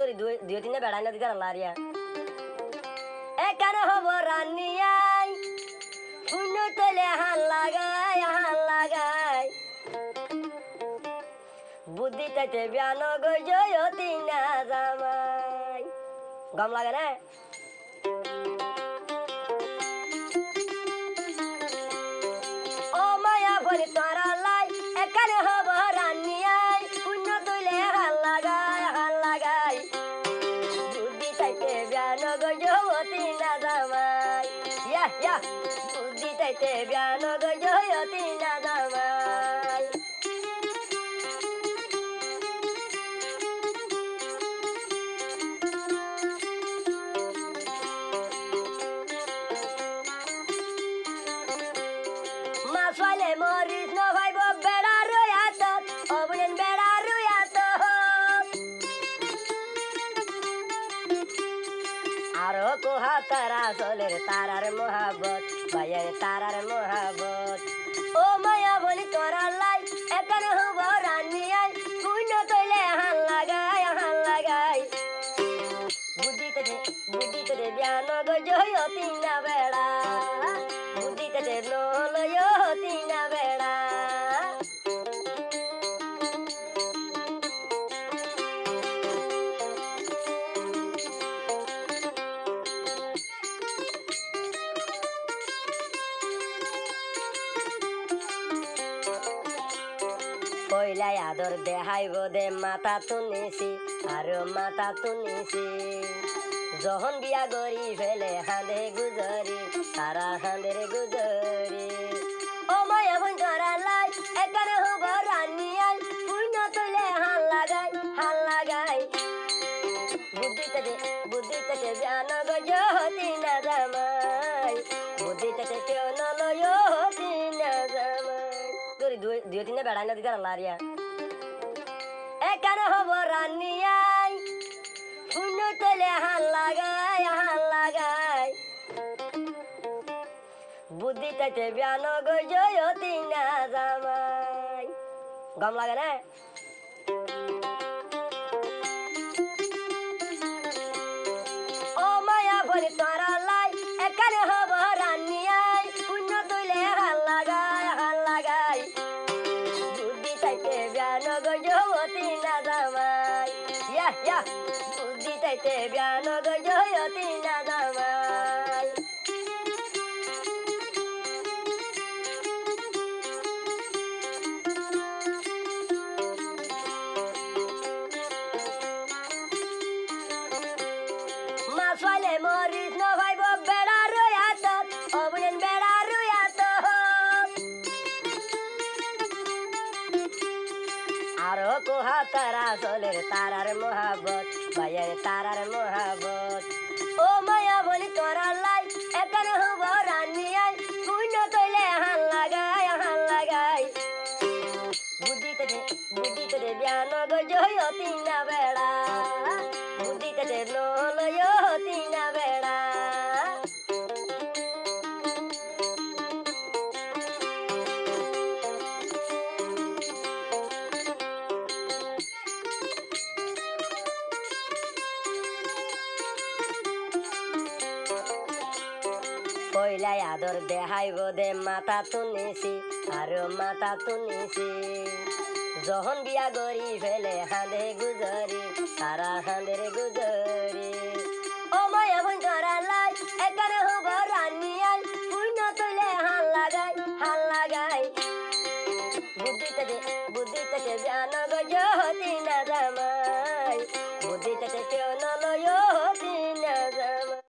তোর দুই তিনে বেড়াই না দিতে লারিয়া এখানে হব রানিয়াই শূন্য তলে হান লাগাই বুদ্ধি তাইতে বিয়ান গজয়তি না জামাই গম লাগে না ও মায়া বলি তোরা লাই এখানে হব রানিয়াই শূন্য তলে হান লাগাই বুদ্ধি তাইতে বিয়ান গজয়তি না জামাই ইয়া বুদ্ধি তাইতে বিয়ান গজয়তি না জামাই মাসলে মরিস ন ভাইব বেড়া রয়াত অবনেন বেড়া রয়াত আরো কোহা তারা চলের তারার মোহাবত ভাইয়ের তারার মোহাবত ও মায়া বলি তোরা লাই এখানে হব রানিয়াই শূন্য তৈলে হান লাগাই বুদ্ধিতে বিয়ান গজয়তি না বেড়া বুদ্ধিতে লয়তি না বেড়া কইলাই আদর দেহাইব দে মাথা তুনিছি আর মাথা তুনিছি যখন বিয়া গরি ফেলে হাঁদে গুজরি তারা হাঁদের গুজরি ও মায়া বোন তোরা লাই এখানে হব রানিয়াই শূন্য তৈলে হান লাগাই বুদ্ধিতে বিয়ান গজয়তি না জামাই বুদ্ধিতে কেউ নলয়তি না জামাই তোর দুই তিনে বেড়াই না দিতে লারিয়া এখানে হব রানিয়াই শূন্য তলে হান লাগাই বুদ্ধি তাইতে বিয়ান গজয়তি না জামাই গম লাগে না ও মায়া বলি তোরা লাই এখানে হব রানিয়াই শূন্য তলে হান লাগাই বুদ্ধি তাইতে বিয়ান গজয়তি না জামাই ইয়া বুদ্ধি তাইতে বিয়ান গজয়তি না জামাই মাসলে মরিস ন ভাইব বেড়া রয়াত অবনেন বেড়া রয়াত আরো কোহা তারা চলের তারার মোহাবত ভাইয়ের তারার মোহাবত ও মায়া বলি তোরা লাই এখানে হব রানিয়াই শূন্য তৈলে হান লাগাই বুদ্ধিতে বিয়ান গজয়তি না বেড়া বুদ্ধিতে লয়তি না বেড়া কইলাই আদর দেহাইব দে মাথা তুনিছি আর মাথা তুনিছি যখন বিয়া গরি ফেলে হাঁদে গুজরি তারা হাঁদের গুজরি ও মায়া বোন তোরা লাই এখানে হব রানিয়াই শূন্য তৈলে হান লাগাই বুদ্ধিতে বিয়ান গজয়তি না জামাই বুদ্ধিতে কেউ